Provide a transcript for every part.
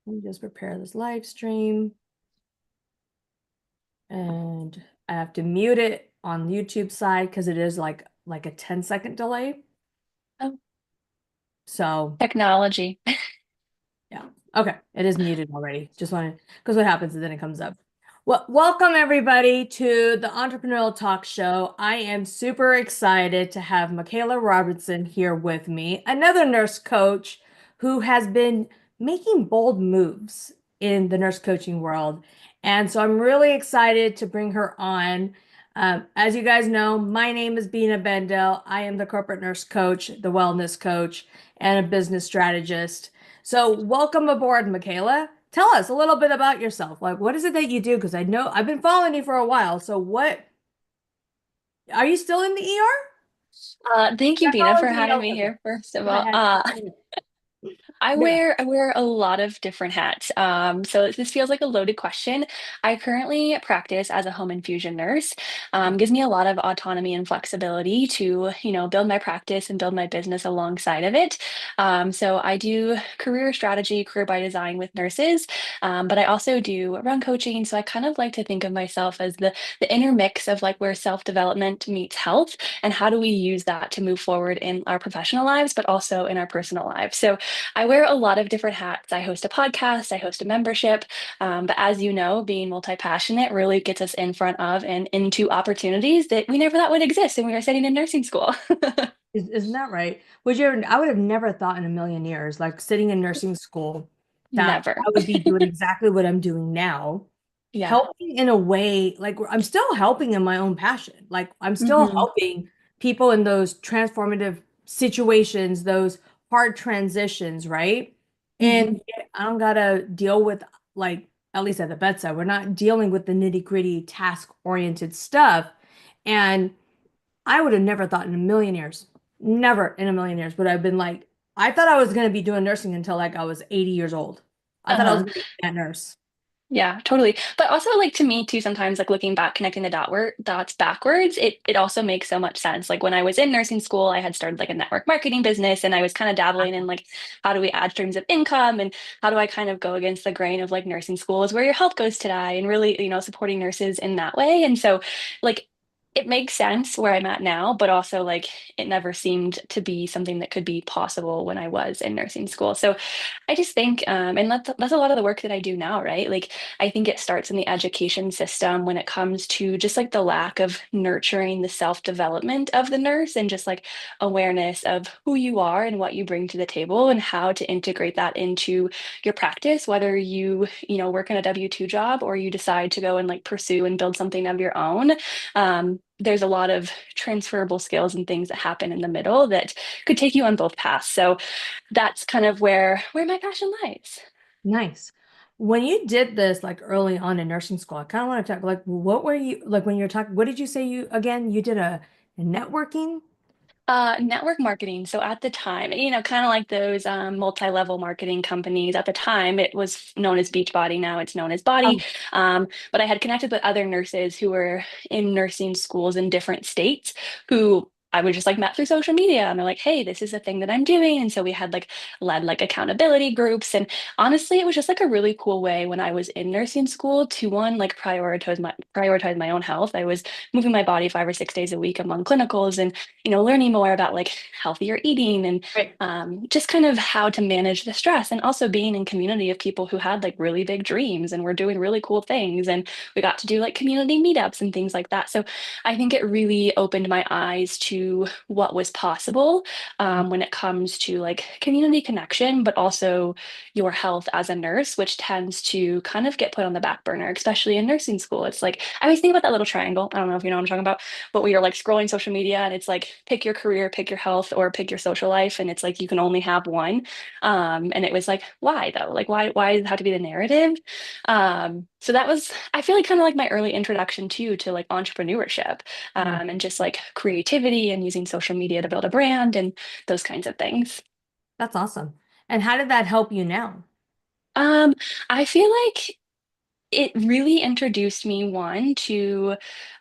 Let me just prepare this live stream. And I have to mute it on YouTube side because it is like a 10-second delay. Oh, So technology. yeah. Okay. It is muted already. Just wanted because what happens is then it comes up. Well, welcome everybody to the Entrepreneurial Talk Show. I am super excited to have Michaela Robertson here with me, another nurse coach who has been making bold moves in the nurse coaching world. And so I'm really excited to bring her on. As you guys know, my name is Bina Bendale. I am the corporate nurse coach, the wellness coach, and a business strategist. So, welcome aboard, Michaela. Tell us a little bit about yourself. Like, what is it that you do? Because I know I've been following you for a while. So, what are you still in the ER? Thank you, That's Bina, all for I'm saying. having me Okay. here, first of Go all. ahead. Yeah. I wear a lot of different hats. So this feels like a loaded question. I currently practice as a home infusion nurse. Gives me a lot of autonomy and flexibility to, build my practice and build my business alongside of it. So I do career strategy, career by design with nurses, but I also do run coaching. So I kind of like to think of myself as the inner mix of like where self-development meets health and how do we use that to move forward in our professional lives, but also in our personal lives. So I wear a lot of different hats. I host a podcast, I host a membership. But as you know, being multi-passionate really gets us in front of and into opportunities that we never thought would exist when we were studying in nursing school. Isn't that right? I would have never thought in a million years, like sitting in nursing school, that Never. I would be doing exactly what I'm doing now, Yeah. helping in a way, like I'm still helping in my own passion. Like I'm still Hmm. helping people in those transformative situations, those hard transitions, right? Hmm. And I don't gotta deal with like, at least at the bedside, we're not dealing with the nitty-gritty task-oriented stuff. And I would have never thought in a million years, never in a million years would I have been like, I thought I was gonna be doing nursing until like I was 80 years old. I thought I was Uh-huh. gonna be that nurse. Yeah, totally. But also like to me too, sometimes like looking back, connecting the dots backwards, it also makes so much sense. Like when I was in nursing school, I had started like a network marketing business and I was kind of dabbling in like how do we add streams of income and how do I kind of go against the grain of like nursing school is where your health goes today and really, supporting nurses in that way. And so like it makes sense where I'm at now, but also like it never seemed to be something that could be possible when I was in nursing school. So I just think, and that's a lot of the work that I do now, right? Like, I think it starts in the education system when it comes to just like the lack of nurturing the self-development of the nurse and just like awareness of who you are and what you bring to the table and how to integrate that into your practice, whether work in a W-2 job or you decide to go and like pursue and build something of your own. There's a lot of transferable skills and things that happen in the middle that could take you on both paths. So that's kind of where my passion lies. Nice. When you did this like early on in nursing school, I kind of want to talk like what were you like when you're talking, what did you say you again? You did a networking? Network marketing. So at the time, kind of like those multi-level marketing companies. At the time, it was known as Beachbody. Now it's known as Body. Oh, But I had connected with other nurses who were in nursing schools in different states who I would just like met through social media. And they're like, hey, this is a thing that I'm doing. And so we had like led like accountability groups. And honestly, it was just like a really cool way when I was in nursing school to one, like prioritize my own health. I was moving my body 5 or 6 days a week among clinicals and learning more about like healthier eating and right. just kind of how to manage the stress and also being in community of people who had like really big dreams and were doing really cool things. And we got to do like community meetups and things like that. So I think it really opened my eyes to what was possible when it comes to like community connection, but also your health as a nurse, which tends to kind of get put on the back burner, especially in nursing school. It's like, I always think about that little triangle. I don't know if you know what I'm talking about, but where you're like scrolling social media and it's like pick your career, pick your health, or pick your social life, and it's like you can only have one. And it was like, why though? Like why does it have to be the narrative? So that was, I feel like kind of like my early introduction to like entrepreneurship, Yeah, and just like creativity and using social media to build a brand and those kinds of things. that's awesome. And how did that help you now? Um, I feel like it really introduced me one to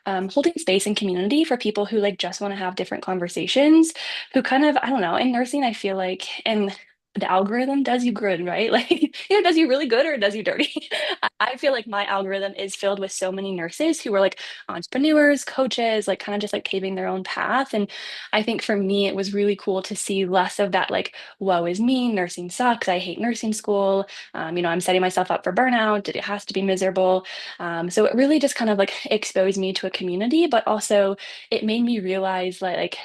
holding space and community for people who like just want to have different conversations who kind of I don't know in nursing I feel like and the algorithm does you good, right? Like, either does you really good or it does you dirty. I feel like my algorithm is filled with so many nurses who are like entrepreneurs, coaches, like kind of just like paving their own path. And I think for me, it was really cool to see less of that, like, woe is me, nursing sucks, I hate nursing school. I'm setting myself up for burnout, it has to be miserable. So it really just kind of like exposed me to a community, but also it made me realize like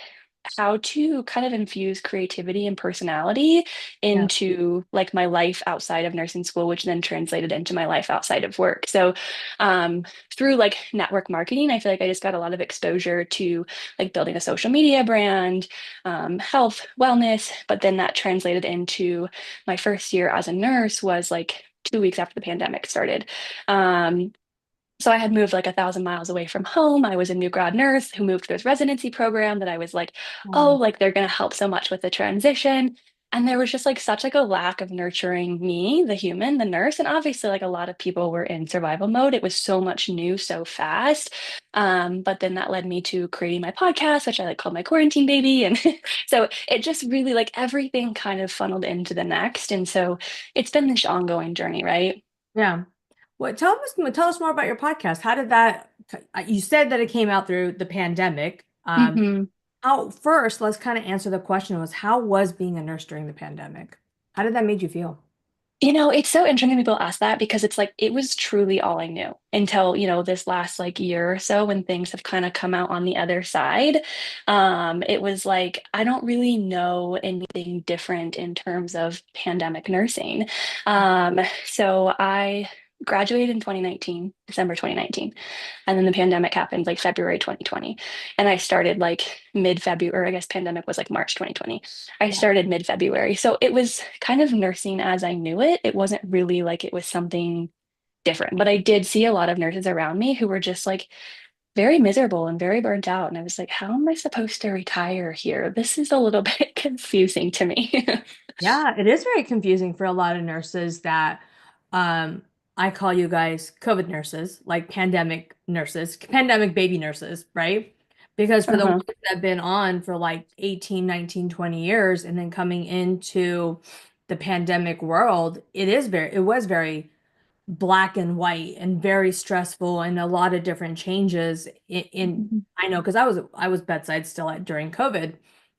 how to kind of infuse creativity and personality Yeah. into like my life outside of nursing school, which then translated into my life outside of work. So um, through like network marketing, I feel like I just got a lot of exposure to like building a social media brand, health, wellness, but then that translated into my first year as a nurse was like 2 weeks after the pandemic started. So I had moved like 1,000 miles away from home. I was a new grad nurse who moved to this residency program that I was like, oh, Wow. like they're going to help so much with the transition. And there was just like such like a lack of nurturing me, the human, the nurse. And obviously like a lot of people were in survival mode. It was so much new, so fast. But then that led me to creating my podcast, which I like called my quarantine baby. And so it just really like everything kind of funneled into the next. And so it's been this ongoing journey, right? Yeah. What tell us more about your podcast. How did that you said that it came out through the pandemic. Mhm. How first, let's kind of answer the question was how was being a nurse during the pandemic? How did that make you feel? It's so interesting people ask that because it's like it was truly all I knew until, this last like year or so when things have kind of come out on the other side. It was like I don't really know anything different in terms of pandemic nursing. So I graduated in 2019, December 2019. And then the pandemic happened like February 2020. And I started like mid-February, or I guess pandemic was like March 2020. I Yeah. started mid-February. So it was kind of nursing as I knew it. It wasn't really like it was something different. But I did see a lot of nurses around me who were just like very miserable and very burnt out. And I was like, how am I supposed to retire here? This is a little bit confusing to me. Yeah, it is very confusing for a lot of nurses that um I call you guys COVID nurses, like pandemic nurses, pandemic baby nurses, right? Because for the ones Uh-huh. that have been on for like 18, 19, 20 years and then coming into the pandemic world, it was very black and white and very stressful and a lot of different changes in Mhm. I know because I was bedside still during COVID.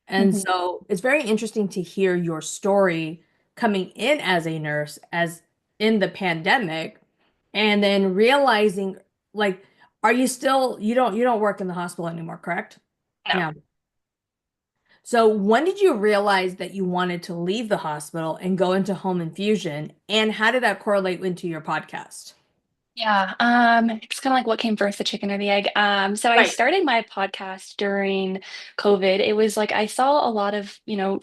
And Mhm. so it's very interesting to hear your story coming in as a nurse as in the pandemic and then realizing like are you still you don't work in the hospital anymore, correct? No. Yeah. So when did you realize that you wanted to leave the hospital and go into home infusion and how did that correlate into your podcast? Yeah, it's kind of like what came first, the chicken or the egg. So I Right. started my podcast during COVID. It was like I saw a lot of,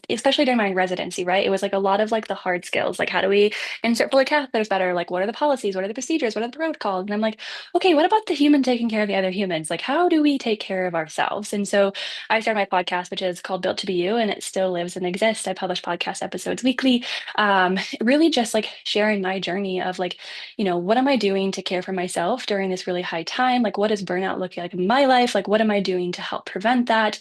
especially during my residency, right? It was like a lot of like the hard skills, like how do we insert Foley catheters better? Like what are the policies? What are the procedures? What are the protocols? And I'm like, okay, what about the human taking care of the other humans? Like how do we take care of ourselves? And so I started my podcast, which is called Built to Be You, and it still lives and exists. I publish podcast episodes weekly. Really just like sharing my journey of like what am I doing to care for myself during this really high time? Like, what does burnout look like in my life? Like, what am I doing to help prevent that?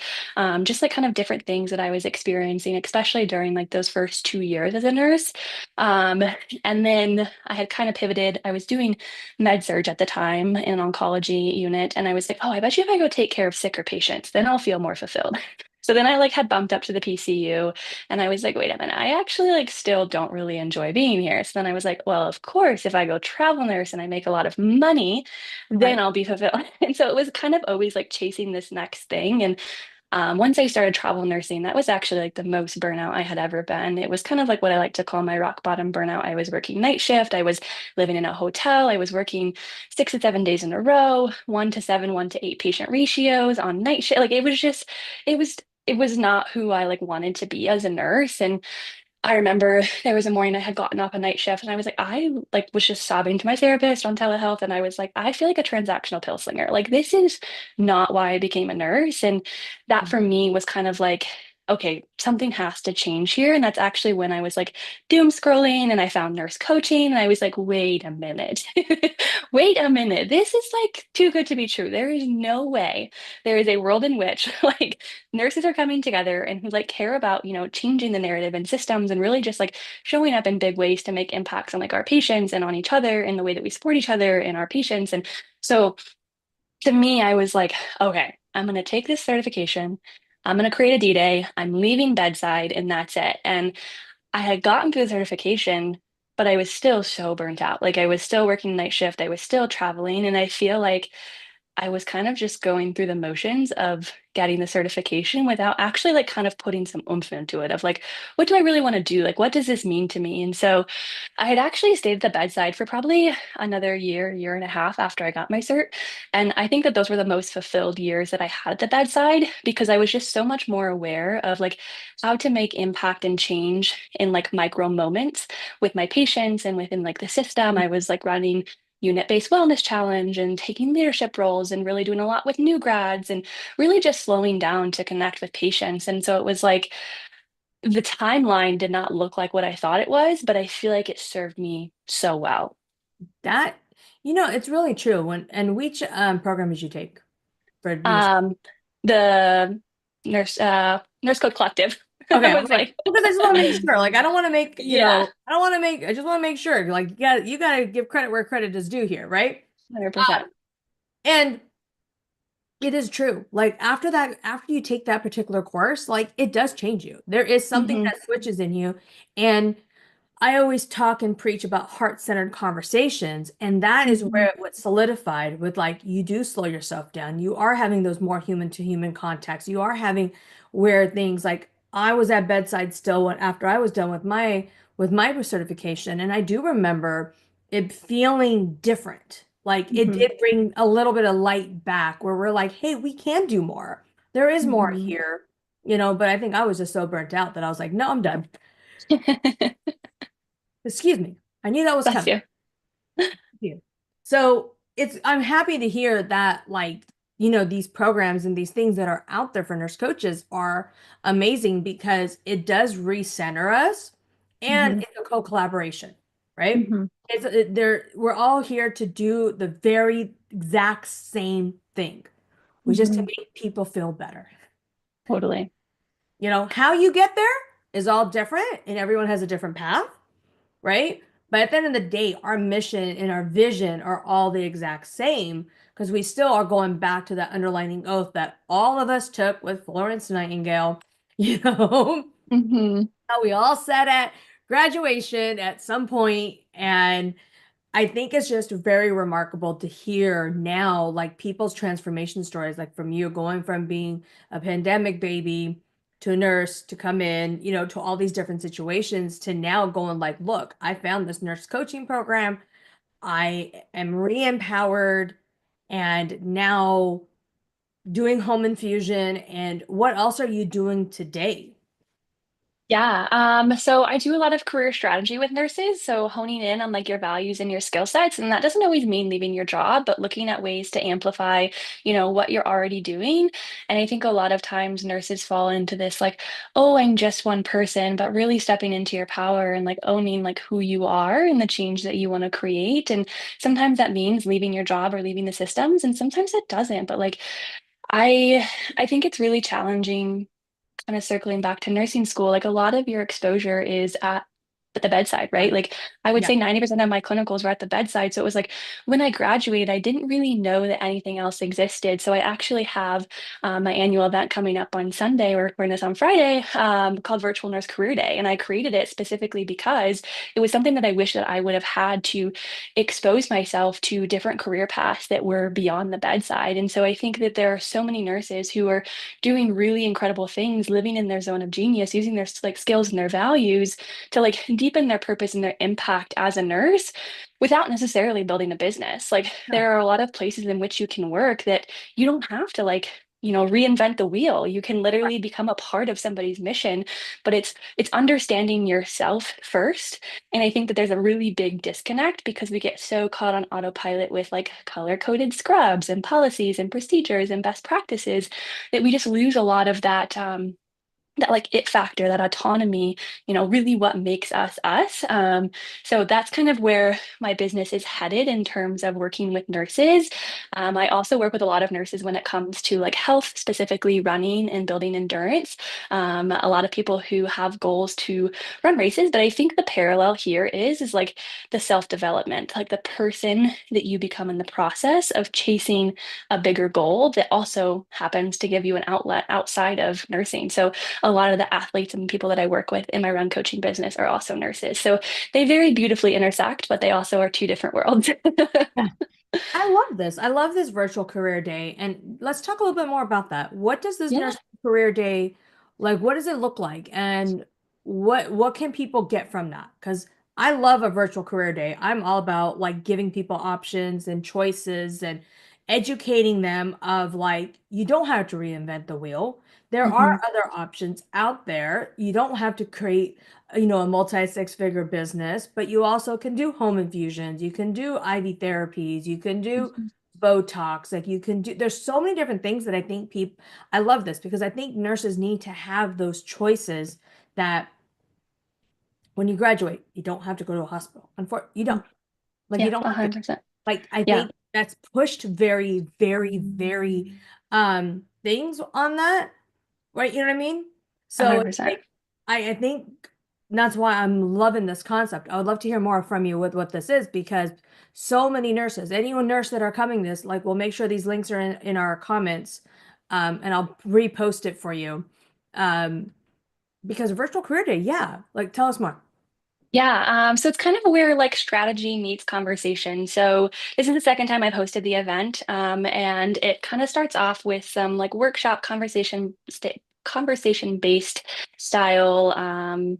Just like kind of different things that I was experiencing, especially during like those first 2 years as a nurse. Um, and then I had kind of pivoted. I was doing med surg at the time in an oncology unit. And I was like, oh, I bet you if I go take care of sicker patients, then I'll feel more fulfilled. So then I like had bumped up to the PCU and I was like, wait a minute, I actually like still don't really enjoy being here. So then I was like, well, of course, if I go travel nurse and I make a lot of money, then Right. I'll be fulfilled. And so it was kind of always like chasing this next thing. And once I started travel nursing, that was actually like the most burnout I had ever been. It was kind of like what I like to call my rock bottom burnout. I was working night shift. I was living in a hotel. I was working 6 to 7 days in a row, 1 to 7, 1 to 8 patient ratios on night shift. Like it was just, it was, it was not who I like wanted to be as a nurse. And I remember there was a morning I had gotten off a night shift and I was like, I like was just sobbing to my therapist on telehealth. And I was like, I feel like a transactional pill slinger. Like this is not why I became a nurse. And that for me was kind of like, okay, something has to change here. And that's actually when I was like doom scrolling and I found nurse coaching. And I was like, wait a minute, wait a minute. This is like too good to be true. There is no way there is a world in which like nurses are coming together and who like care about, changing the narrative and systems and really just like showing up in big ways to make impacts on like our patients and on each other and the way that we support each other and our patients. And so to me, I was like, okay, I'm going to take this certification. I'm going to create a D-Day. I'm leaving bedside, and that's it. And I had gotten through the certification, but I was still so burnt out. Like I was still working night shift. I was still traveling. And I feel like I was kind of just going through the motions of getting the certification without actually like kind of putting some oomph into it of like, what do I really want to do? Like, what does this mean to me? And so I had actually stayed at the bedside for probably another year, year and a half after I got my cert. And I think that those were the most fulfilled years that I had at the bedside because I was just so much more aware of like how to make impact and change in like micro moments with my patients and within like the system. I was like running unit-based wellness challenge and taking leadership roles and really doing a lot with new grads and really just slowing down to connect with patients. And so it was like the timeline did not look like what I thought it was, but I feel like it served me so well. That, it's really true. And which program did you take for your Um, the nurse code collective Okay, was like because I just want to make sure. Like, I don't want to make, yeah, I don't want to make, I just want to make sure. Like, you gotta give credit where credit is due here, right? 100%. And it is true. Like after that, after you take that particular course, like it does change you. There is something Hmm. that switches in you. And I always talk and preach about heart-centered conversations, and that is Hmm. where what solidified with like you do slow yourself down. You are having those more human to human contacts. You are having where things like I was at bedside still after I was done with my certification, and I do remember it feeling different. Like it Hmm. did bring a little bit of light back where we're like, hey, we can do more. There is more Hmm. here, but I think I was just so burnt out that I was like, no, I'm done. Excuse me. I knew that was Bless coming. you. Yeah. So I'm happy to hear that like, these programs and these things that are out there for nurse coaches are amazing because it does recenter us and Hmm. it's a co-collaboration, right? Hmm. We're all here to do the very exact same thing, which is to Hmm. make people feel better. Totally. How you get there is all different and everyone has a different path, right? But at the end of the day, our mission and our vision are all the exact same because we still are going back to that underlining oath that all of us took with Florence Nightingale, you know, Hmm. how we all sat at graduation at some point. And I think it's just very remarkable to hear now, like people's transformation stories, like from you going from being a pandemic baby to a nurse to come in, to all these different situations to now going like, look, I found this nurse coaching program. I am re-empowered and now doing home infusion. And what else are you doing today? Yeah. So I do a lot of career strategy with nurses. So honing in on like your values and your skill sets. And that doesn't always mean leaving your job, but looking at ways to amplify, what you're already doing. And I think a lot of times nurses fall into this like, oh, I'm just one person, but really stepping into your power and like owning like who you are and the change that you want to create. And sometimes that means leaving your job or leaving the systems, and sometimes it doesn't. But like I I think it's really challenging kind of circling back to nursing school, like a lot of your exposure is at the bedside, right? Right. Like I would Yeah. say 90% of my clinicals were at the bedside. So it was like when I graduated, I didn't really know that anything else existed. So I actually have my annual event coming up on Sunday. We're recording this on Friday, called Virtual Nurse Career Day. And I created it specifically because it was something that I wish that I would have had to expose myself to different career paths that were beyond the bedside. And so I think that there are so many nurses who are doing really incredible things, living in their zone of genius, using their like skills and their values to like deepen their purpose and their impact as a nurse without necessarily building a business. Like Yeah. there are a lot of places in which you can work that you don't have to like reinvent the wheel. You can literally become a part of somebody's mission, but it's understanding yourself first. And I think that there's a really big disconnect because we get so caught on autopilot with like color-coded scrubs and policies and procedures and best practices that we just lose a lot of that that like it factor, that autonomy, really what makes us us. So that's kind of where my business is headed in terms of working with nurses. I also work with a lot of nurses when it comes to like health, specifically running and building endurance. A lot of people who have goals to run races, but I think the parallel here is like the self-development, like the person that you become in the process of chasing a bigger goal that also happens to give you an outlet outside of nursing. So a lot of the athletes and people that I work with in my run coaching business are also nurses. So they very beautifully intersect, but they also are two different worlds. I love this. I love this virtual career day. And let's talk a little bit more about that. What does this Yeah. nurse career day like? What does it look like? And what can people get from that? Because I love a virtual career day. I'm all about like giving people options and choices and educating them of like you don't have to reinvent the wheel. There are Hmm. other options out there. You don't have to create, a multi-six-figure business, but you also can do home infusions, you can do IV therapies, you can do Hmm. Botox, like you can do, there's so many different things that I think people, I love this because I think nurses need to have those choices that when you graduate, you don't have to go to a hospital. Unfortunately, you don't. Like you Yeah, don't have to. 100%. Like I Yeah, think that's pushed very, very, very things on that. Right? You know what I mean? So it's 100%. like I think that's why I'm loving this concept. I would love to hear more from you with what this is because so many nurses, anyone nurse that are coming this, like we'll make sure these links are in our comments, and I'll repost it for you. Um, because virtual career day, yeah. Like tell us more. Yeah, so it's kind of where like strategy meets conversation. So this is the second time I've hosted the event, and it kind of starts off with some like workshop conversation based style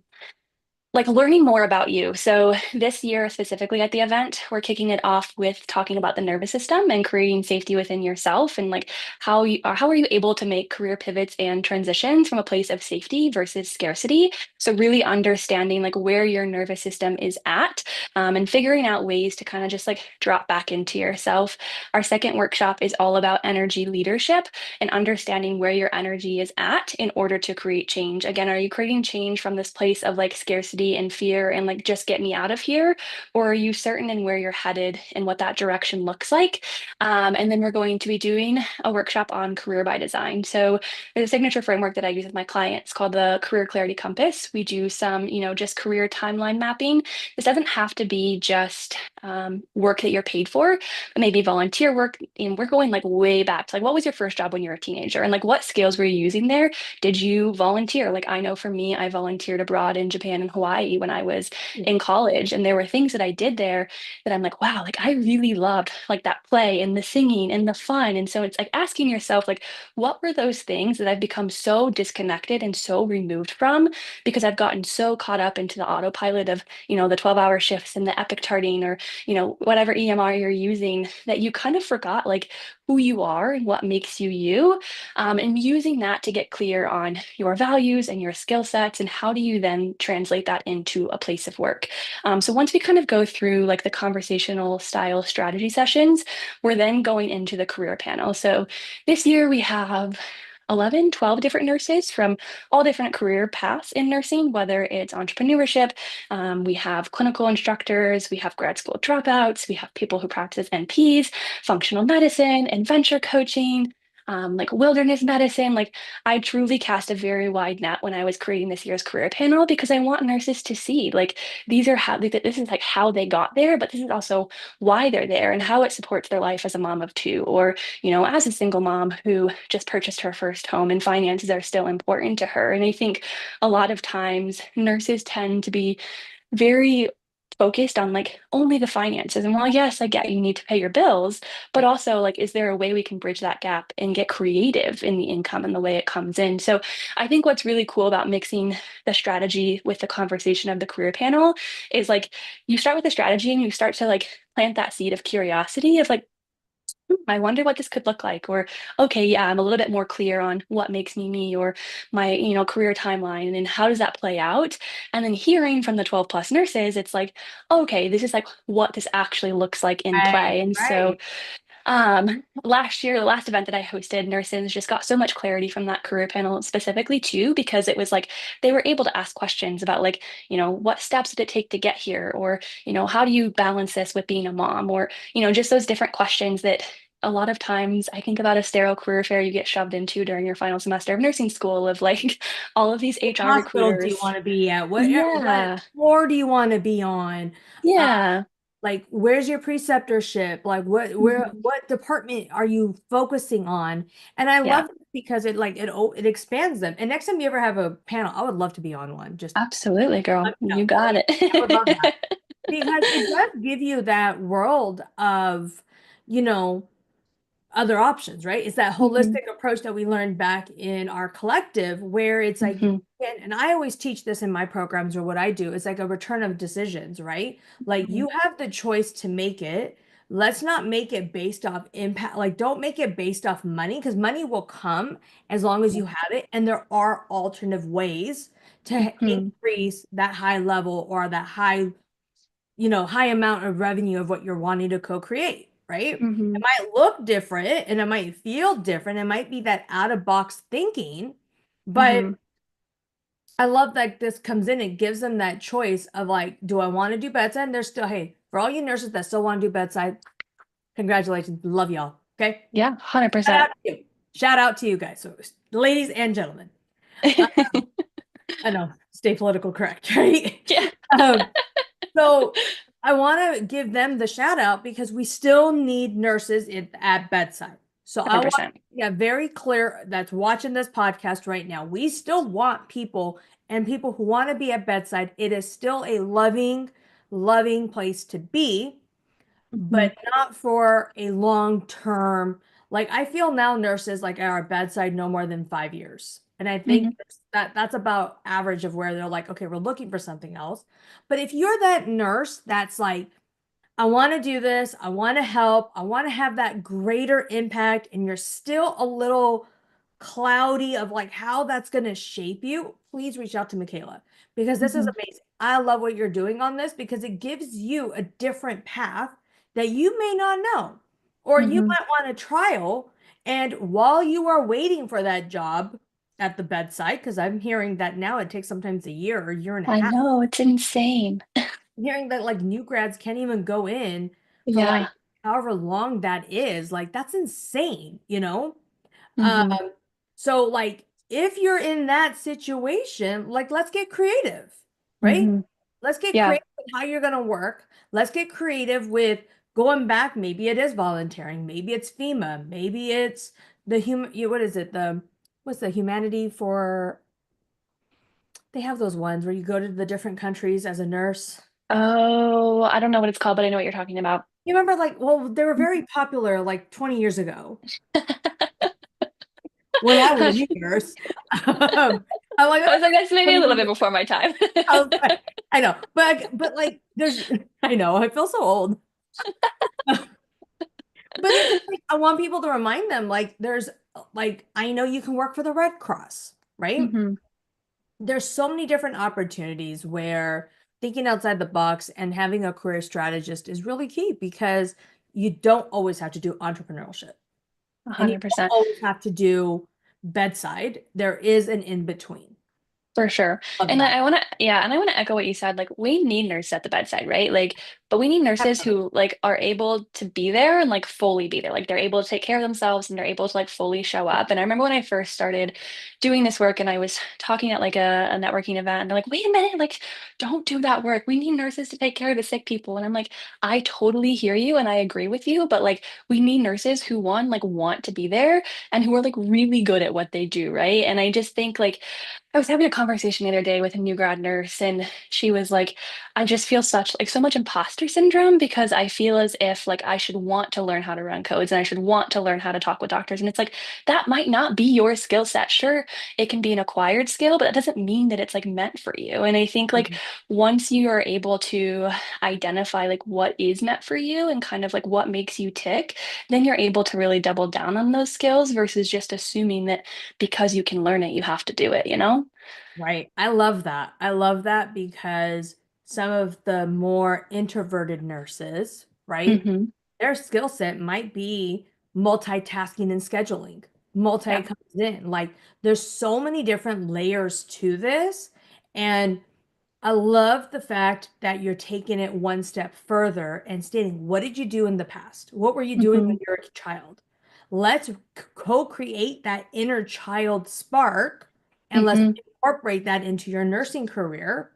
like learning more about you. So this year specifically at the event, we're kicking it off with talking about the nervous system and creating safety within yourself and like how are you able to make career pivots and transitions from a place of safety versus scarcity. So really understanding like where your nervous system is at, and figuring out ways to kind of just like drop back into yourself. Our second workshop is all about energy leadership and understanding where your energy is at in order to create change. Again, are you creating change from this place of like scarcity and fear and like just get me out of here? Or are you certain in where you're headed and what that direction looks like? And then we're going to be doing a workshop on career by design. So there's a signature framework that I use with my clients called the Career Clarity Compass. We do some, just career timeline mapping. This doesn't have to be just work that you're paid for, maybe volunteer work. And we're going like way back to like, what was your first job when you were a teenager? And like, what skills were you using there? Did you volunteer? Like, I know for me, I volunteered abroad in Japan and Hawaii when I was in college. And there were things that I did there that I'm like, wow, like I really loved like that play and the singing and the fun. And so it's like asking yourself, like, what were those things that I've become so disconnected and so removed from because I've gotten so caught up into the autopilot of, the 12-hour shifts and the epic charting or whatever EMR you're using that you kind of forgot like who you are and what makes you you, and using that to get clear on your values and your skill sets and how do you then translate that into a place of work. So once we kind of go through like the conversational style strategy sessions, we're then going into the career panel. So this year we have 11, 12 different nurses from all different career paths in nursing, whether it's entrepreneurship, we have clinical instructors, we have grad school dropouts, we have people who practice NPs, functional medicine, and venture coaching, like wilderness medicine. Like I truly cast a very wide net when I was creating this year's career panel because I want nurses to see like these are how this is like how they got there, but this is also why they're there and how it supports their life as a mom of two or as a single mom who just purchased her first home and finances are still important to her. And I think a lot of times nurses tend to be very focused on like only the finances. And while yes, I get you need to pay your bills, but also like, is there a way we can bridge that gap and get creative in the income and the way it comes in? So I think what's really cool about mixing the strategy with the conversation of the career panel is like you start with the strategy and you start to like plant that seed of curiosity of like, I wonder what this could look like. Or, okay, yeah, I'm a little bit more clear on what makes me me or my, career timeline. And then how does that play out? And then hearing from the 12 plus nurses, it's like, okay, this is like what this actually looks like in Right, play. And so right. Last year, the last event that I hosted, nurses just got so much clarity from that career panel specifically too, because it was like they were able to ask questions about like, what steps did it take to get here? Or, how do you balance this with being a mom? Or, just those different questions that a lot of times I think about a sterile career fair you get shoved into during your final semester of nursing school of like all of these What HR hospital do you recruiters. want to be at? What Yeah. floor do you want to be on? Uh, Yeah. like where's your preceptorship? Like Hmm. what department are you focusing on? And I Yeah, love it because it expands them. And next time you ever have a panel, I would love to be on one. Just absolutely, let girl. me know. You got I would love that it. because it does give you that world of, you know, other options, right? It's that Hmm. holistic approach that we learned back in our collective where it's like, Hmm. and I always teach this in my programs or what I do. It's like a return of decisions, right? Like Hmm. you have the choice to make it. Let's not make it based off impact. Like, don't make it based off money because money will come as long as you have it. And there are alternative ways to Hmm. increase that high level or that high, high amount of revenue of what you're wanting to co-create, right? Hmm. It might look different and it might feel different. It might be that out of box thinking, but Hmm. I love that this comes in and gives them that choice of like, do I want to do bedside? And they're still, hey, for all you nurses that still want to do bedside, congratulations. Love y'all. Okay. Yeah, Shout 100%. out to you. Shout out to you guys. So, ladies and gentlemen, uh, I know, stay political correct, right? Yeah, Um, So I want to give them the shout out because we still need nurses at bedside. So I want 100%. to get very clear that's watching this podcast right now. We still want people and people who want to be at bedside. It is still a loving, loving place to be, Hmm. but not for a long term. Like I feel now nurses like at our bedside no more than 5 years. And I Hmm. think that's about average of where they're like, okay, we're looking for something else. But if you're that nurse that's like, I want to do this, I want to help, I want to have that greater impact, and you're still a little cloudy of like how that's going to shape you, please reach out to Michaela because this is Hmm. amazing. I love what you're doing on this because it gives you a different path that you may not know, or you Hmm. might want to trial. And while you are waiting for that job at the bedside, because I'm hearing that now it takes sometimes a year or a year and a I half, know, it's insane. hearing that like new grads can't even go in for like Yeah. however long that is, like that's insane, you know? Um, Hmm. so like if you're in that situation, like let's get creative, right? Hmm. Let's get Yeah. creative with how you're gonna work. Let's get creative with going back. Maybe it is volunteering, maybe it's FEMA, maybe it's the human, what is it? What's the humanity for they have those ones where you go to the different countries as a nurse. Oh, I don't know what it's called, but I know what you're talking about. You remember, like, well, they were very popular like 20 years ago when I was a new nurse. I'm like, I was like, that's maybe a little bit 20 before my time. I was like, I know, but like, there's, I know, I feel so old. But it's just like I want people to remind them, like, there's, like, I know you can work for the Red Cross, right? Hmm. There's so many different opportunities where thinking outside the box and having a career strategist is really key because you don't always have to do entrepreneurship. And you don't 100%. always have to do bedside. There is an in between. For sure. Love And that. I want to, yeah, and I want to echo what you said. Like, we need nurses at the bedside, right? Like, but we need nurses Definitely. who like are able to be there and like fully be there. Like, they're able to take care of themselves and they're able to like fully show up. And I remember when I first started doing this work and I was talking at like a networking event, and they're like, wait a minute, like, don't do that work. We need nurses to take care of the sick people. And I'm like, I totally hear you and I agree with you, but like, we need nurses who like want to be there and who are like really good at what they do, right? And I just think like, I was having a conversation the other day with a new grad nurse, and she was like, I just feel such like so much imposter syndrome because I feel as if like I should want to learn how to run codes and I should want to learn how to talk with doctors. And it's like that might not be your skill set. Sure, it can be an acquired skill, but that doesn't mean that it's like meant for you. And I think like Mhm. once you are able to identify like what is meant for you and kind of like what makes you tick, then you're able to really double down on those skills versus just assuming that because you can learn it, you have to do it, you know? Right. I love that. I love that because some of the more introverted nurses, right? Hmm. their skill set might be multitasking and scheduling. Multi Yeah. comes in. Like there's so many different layers to this. And I love the fact that you're taking it one step further and stating, what did you do in the past? What were you doing when Hmm. you were a child? Let's co-create that inner child spark and let's Hmm. incorporate that into your nursing career.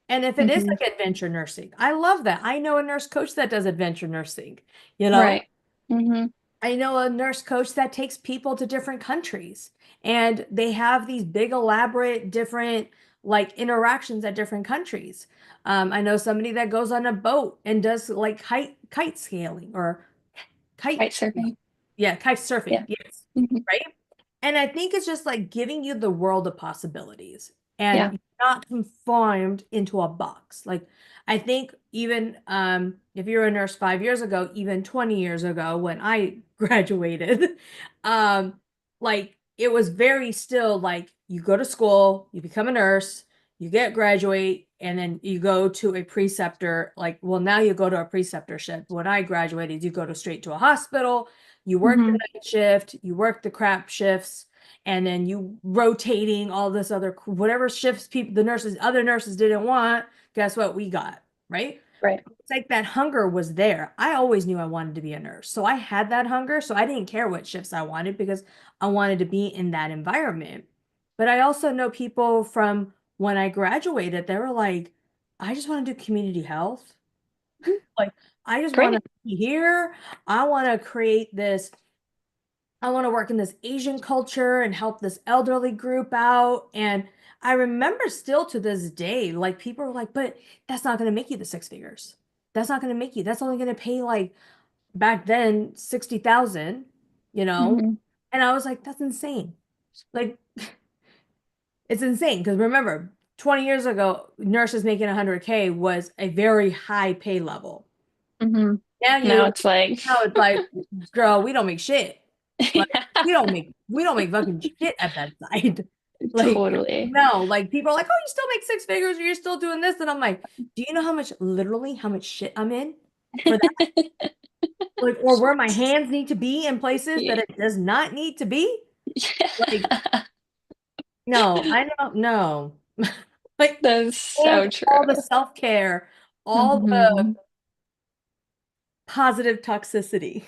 And if it is Hmm. like adventure nursing, I love that. I know a nurse coach that does adventure nursing, you know? Right. Hmm. I know a nurse coach that takes people to different countries and they have these big, elaborate, different like interactions at different countries. I know somebody that goes on a boat and does like kite scaling or kite, Kite surfing. yeah, kite surfing. Yeah. Yes. Hmm. Right. And I think it's just like giving you the world of possibilities and Yeah. you're not confined into a box. Like I think even if you're a nurse 5 years ago, even 20 years ago when I graduated, um, like it was very still like you go to school, you become a nurse, you get graduate, and then you go to a preceptor. Like, well, now you go to a preceptorship. When I graduated, you go to straight to a hospital, you work the Hmm. night shift, you work the crap shifts, and then you rotating all this other whatever shifts people the nurses other nurses didn't want, guess what we got, right? Right. It's like that hunger was there. I always knew I wanted to be a nurse. So I had that hunger. So I didn't care what shifts I wanted because I wanted to be in that environment. But I also know people from when I graduated, they were like, I just want to do community health. Like, I just want to Great. be here. I want to create this. I want to work in this Asian culture and help this elderly group out. And I remember still to this day, like people are like, but that's not going to make you the six figures. That's not going to make you. That's only going to pay like back then 60,000, you know? Hmm. And I was like, that's insane. Like it's insane because remember, 20 years ago, nurses making 100K was a very high pay level. Hmm. Now Now you it's like, now it's like, girl, we don't make shit. Like yeah, we don't make fucking shit at bedside. Like totally. no, like people are like, oh, you still make six figures or you're still doing this. And I'm like, do you know how much literally how much shit I'm in for that? Like, or where my hands need to be in places that Yeah. it does not need to be? Like, no, I don't know. Like, That's and so all the true. self-care, all the Hmm. positive toxicity.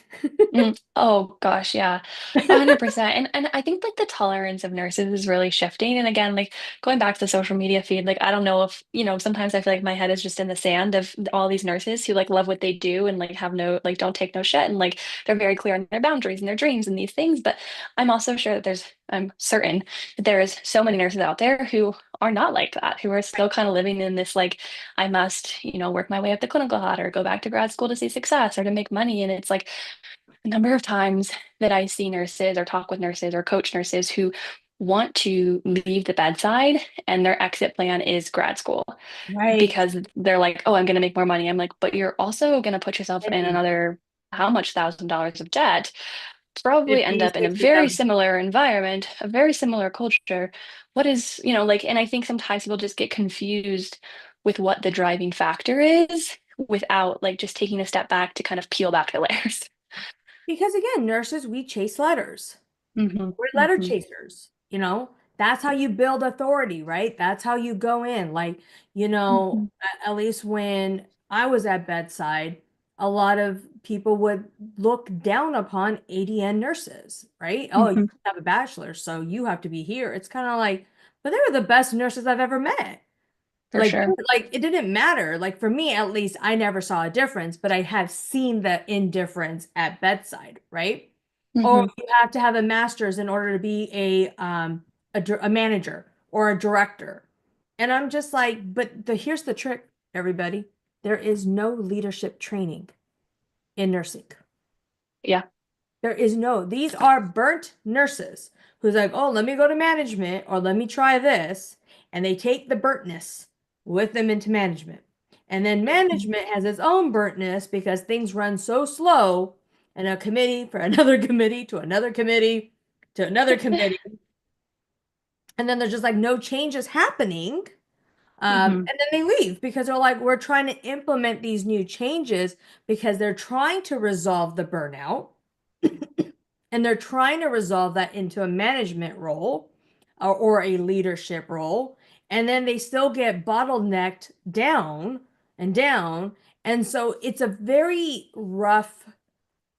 Oh gosh, yeah. 100%. And I think like the tolerance of nurses is really shifting. And again, like going back to the social media feed, like I don't know if, sometimes I feel like my head is just in the sand of all these nurses who like love what they do and like have no like don't take no shit and like they're very clear on their boundaries and their dreams and these things. But I'm certain that there is so many nurses out there who are not like that, who are still kind of living in this like I must, work my way up the clinical ladder, go back to grad school to see success or to make money. And it's like the number of times that I see nurses or talk with nurses or coach nurses who want to leave the bedside and their exit plan is grad school Right. because they're like, oh, I'm going to make more money. I'm like, but you're also going to put yourself in Maybe another how much $1,000 of debt, probably end 50, up in a very 60,000. similar environment, a very similar culture. What is, like, and I think sometimes people just get confused with what the driving factor is without like just taking a step back to kind of peel back the layers. Because again, nurses, we chase letters. Hmm. We're letter Hmm. chasers, you know? That's how you build authority, right? That's how you go in. Like, Hmm. at least when I was at bedside, a lot of people would look down upon ADN nurses, right? Oh, you Hmm. have a bachelor, so you have to be here. It's kind of like, but they were the best nurses I've ever met. For sure. Like it didn't matter. Like for me, at least, I never saw a difference, but I have seen the indifference at bedside, right? Or Hmm. you have to have a master's in order to be a manager or a director. And I'm just like, but here's the trick, everybody. There is no leadership training in nursing. Yeah. There is no, these are burnt nurses who's like, oh, let me go to management or let me try this. And they take the burntness with them into management. And then management has its own burntness because things run so slow and a committee for another committee to another committee to another committee. And then there's just like no changes happening Hmm. And then they leave because they're like, we're trying to implement these new changes because they're trying to resolve the burnout and they're trying to resolve that into a management role or a leadership role. And then they still get bottlenecked down and down. And so it's a very rough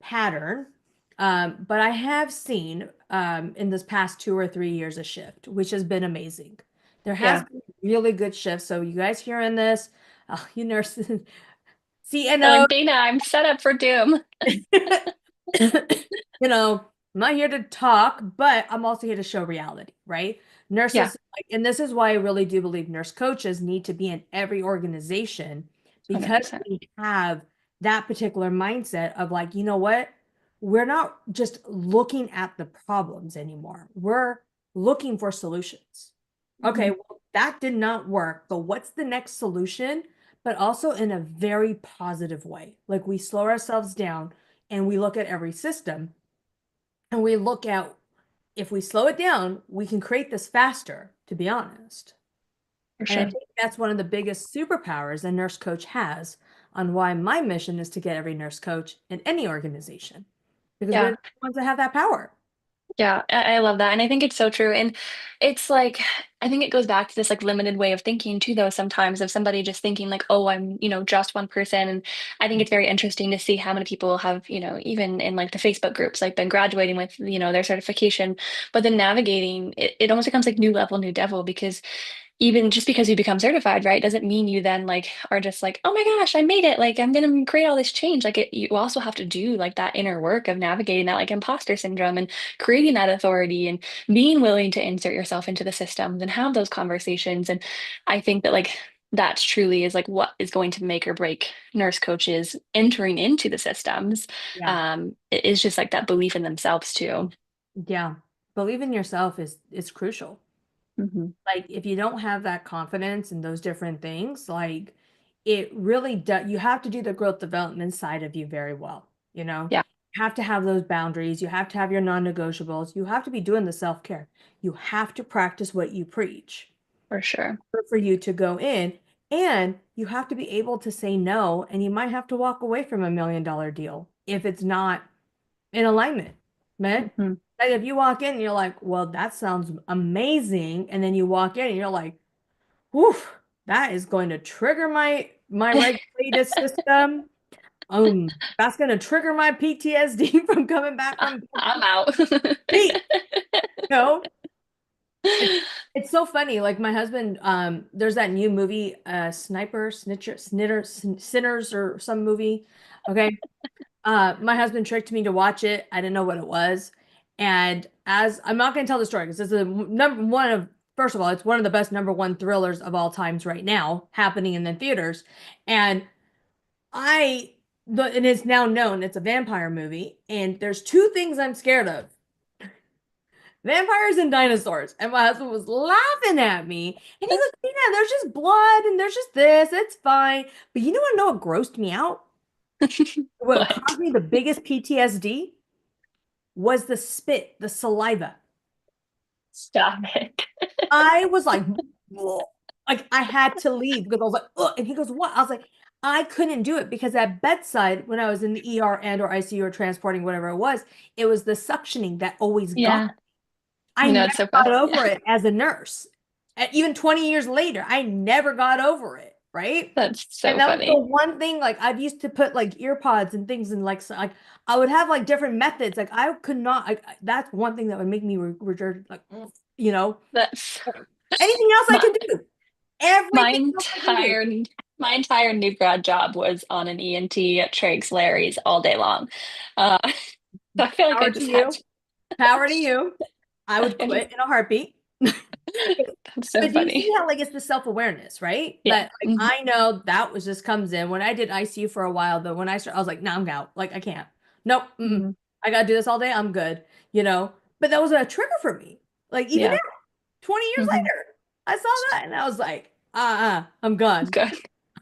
pattern. But I have seen in this past 2 or 3 years a shift, which has been amazing. There has Yeah. been really good shifts. So you guys hearing this, you nurses, You're CNO, like, Dana, I'm set up for doom. you know, I'm not here to talk, but I'm also here to show reality, right? Yeah, Nurses, like, and this is why I really do believe nurse coaches need to be in every organization because 100%. we have that particular mindset of like, you know what? We're not just looking at the problems anymore. We're looking for solutions. Okay, Hmm. well, that did not work, but what's the next solution? But also in a very positive way. Like we slow ourselves down and we look at every system and we look at if we slow it down, we can create this faster, to be honest. For And I sure. think that's one of the biggest superpowers a nurse coach has on why my mission is to get every nurse coach in any organization because we're Yeah. the ones that have that power. Yeah, I love that. And I think it's so true. And it's like, I think it goes back to this like limited way of thinking too, though, sometimes of somebody just thinking like, oh, I'm, just one person. And I think it's very interesting to see how many people have, even in like the Facebook groups, like been graduating with, their certification, but then navigating it almost becomes like new level, new devil because even just because you become certified, right, doesn't mean you then like are just like, oh my gosh, I made it. Like I'm gonna create all this change. Like you also have to do like that inner work of navigating that like imposter syndrome and creating that authority and being willing to insert yourself into the systems and have those conversations. And I think that like that truly is like what is going to make or break nurse coaches entering into the systems. Yeah. It is just like that belief in themselves too. Yeah. Believe in yourself is crucial. Hmm. Like if you don't have that confidence in those different things, like it really does, you have to do the growth development side of you very well, you know? Yeah, You have to have those boundaries, you have to have your non-negotiables, you have to be doing the self-care. You have to practice what you preach for sure. for you to go in, and you have to be able to say no, and you might have to walk away from $1 million deal if it's not in alignment, man. Hmm. Like if you walk in and you're like, well, that sounds amazing, and then you walk in and you're like, whew, that is going to trigger my regulated system. That's going to trigger my PTSD from coming back from I'm out. heat. You know, it's it's so funny. Like my husband, there's that new movie, Sniper, Snitcher, Sinners, or some movie. Okay. My husband tricked me to watch it. I didn't know what it was. And as I'm not going to tell the story because this is a number one of, first of all, it's one of the best number one thrillers of all times right now happening in the theaters. And and it's now known it's a vampire movie. And there's two things I'm scared of: vampires and dinosaurs. And my husband was laughing at me. And he goes, yeah, there's just blood and there's just this. It's fine. But you know what grossed me out? What What? caused me the biggest PTSD was the spit, the saliva. Stop it. I was like, "Ugh." Like I had to leave because I was like, ugh. And he goes, what? I was like, I couldn't do it because at bedside, when I was in the ER and or ICU or transporting, whatever it was the suctioning that always got. Yeah. I never It's so got funny. Yeah. over it as a nurse. And even 20 years later, I never got over it, right? That's And so that was the funny. one thing, like I've used to put like ear pods and things and like so, like I would have like different methods. Like I could not that's one thing that would make me regurgitate like you know That's anything else I my can do. my Everything else I can do. entire my entire new grad job was on an ENT at Triggs Larry's all day long. So I feel like I Power to just had you. Power to you. I would to. quit in a heartbeat. That's so But do you see funny. how like it's the self-awareness, right? Yeah. That like Mhm. I know that was just comes in when I did ICU for a while, but when I started, I was like, no, I'm out. Like I can't. Nope. Mhm. I gotta do this all day. I'm good, you know. But that was a trigger for me. Like even Yeah. now, 20 years Hmm. later, I saw that and I was like, I'm gone. Good.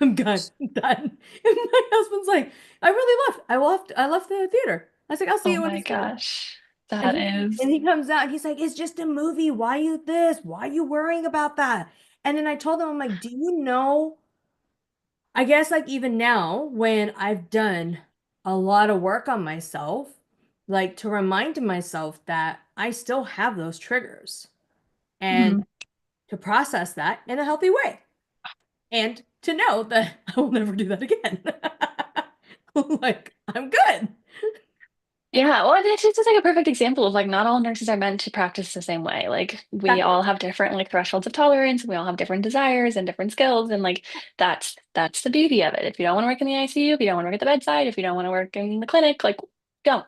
I'm gone. I'm done. And my husband's like, I really left. I left the theater. I was like, I'll see Oh you when my it's done. gosh. And That he is and he comes out and he's like, it's just a movie. Why you this? Why you worrying about that? And then I told them, I'm like, do you know, I guess like even now when I've done a lot of work on myself, like to remind myself that I still have those triggers and Mhm. to process that in a healthy way and to know that I will never do that again. Like, I'm good. Yeah, well, it's just like a perfect example of like not all nurses are meant to practice the same way. Like we Exactly. all have different like thresholds of tolerance, we all have different desires and different skills, and like that's the beauty of it. If you don't want to work in the ICU, if you don't want to work at the bedside, if you don't want to work in the clinic, like don't.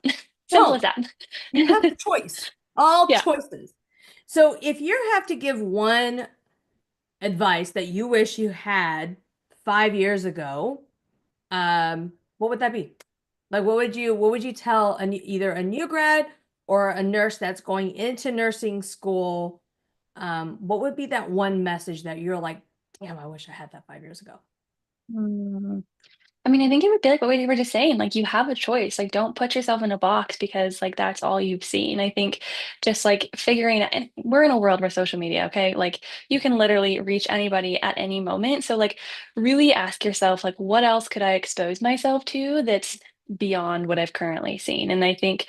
Simple Don't. as that. You have the choice. All Yeah. choices. So if you have to give one advice that you wish you had 5 years ago, what would that be? Like, what would you tell either a new grad or a nurse that's going into nursing school? What would be that one message that you're like, damn, I wish I had that 5 years ago? Mm. I mean, I think it would be like what we were just saying. Like, you have a choice. Like, don't put yourself in a box because, like, that's all you've seen. I think just like figuring out, and we're in a world where social media, okay? Like, you can literally reach anybody at any moment. So, like, really ask yourself, like, what else could I expose myself to that's beyond what I've currently seen? And I think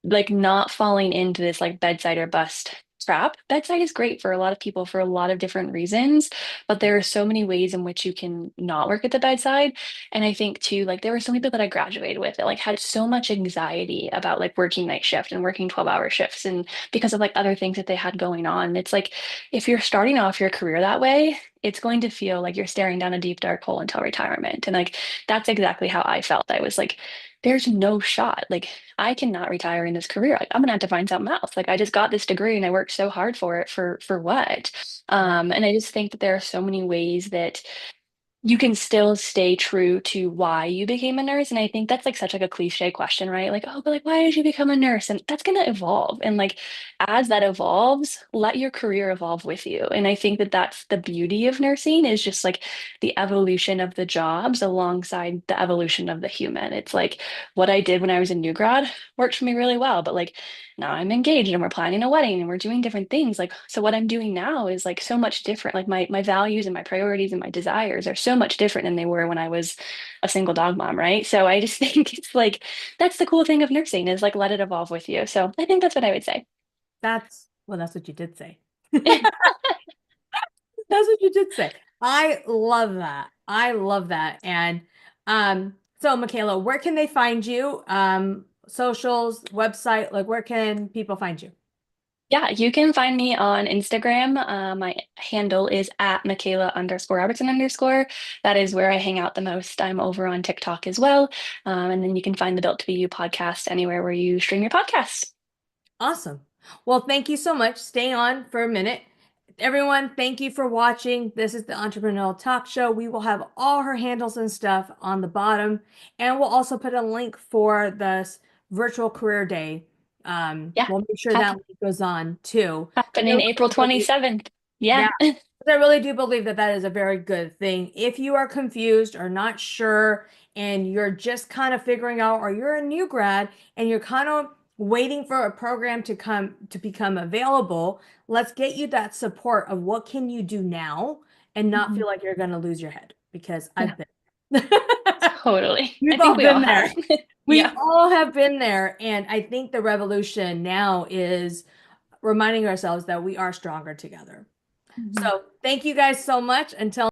like not falling into this like bedside or bust trap. Bedside is great for a lot of people for a lot of different reasons, but there are so many ways in which you can not work at the bedside. And I think too, like there were some people that I graduated with that like had so much anxiety about like working night shift and working 12-hour shifts and because of like other things that they had going on. And it's like if you're starting off your career that way, it's going to feel like you're staring down a deep dark hole until retirement. And like that's exactly how I felt. I was like, there's no shot. Like I cannot retire in this career. Like, I'm gonna have to find something else. Like I just got this degree and I worked so hard for it for what? Right. And I just think that there are so many ways that you can still stay true to why you became a nurse. And I think that's like such like a cliche question, right? Like, oh, but like, why did you become a nurse? And that's going to evolve. And like, as that evolves, let your career evolve with you. And I think that that's the beauty of nursing is just like the evolution of the jobs alongside the evolution of the human. It's like what I did when I was a new grad worked for me really well, but like now I'm engaged and we're planning a wedding and we're doing different things. Like, so what I'm doing now is like so much different. Like my values and my priorities and my desires are so much different than they were when I was a single dog mom, right? So I just think it's like that's the cool thing of nursing is like let it evolve with you. So I think that's what I would say. That's what you did say. That's what you did say. I love that. I love that. And so Michaela, where can they find you? Socials, website, like where can people find you? Yeah, you can find me on Instagram. My handle is at Michaela underscore Robertson underscore. That is where I hang out the most. I'm over on TikTok as well. And then you can find the Built to Be You podcast anywhere where you stream your podcasts. Awesome. Well, thank you so much. Stay on for a minute. Everyone, thank you for watching. This is the Entrepreneurial Talk Show. We will have all her handles and stuff on the bottom, and we'll also put a link for this virtual career day. Yeah, We'll make sure that hap link goes on too. I happening really April do believe 27th. yeah, Yeah. I really do believe that that is a very good thing. If you are confused or not sure and you're just kind of figuring out, or you're a new grad and you're kind of waiting for a program to become available, let's get you that support of what can you do now and not Mhm. feel like you're going to lose your head because Yeah, I've been. totally. I We've think all we all been have. there. We Yeah. all have been there. And I think the revolution now is reminding ourselves that we are stronger together. Mhm. So thank you guys so much. Until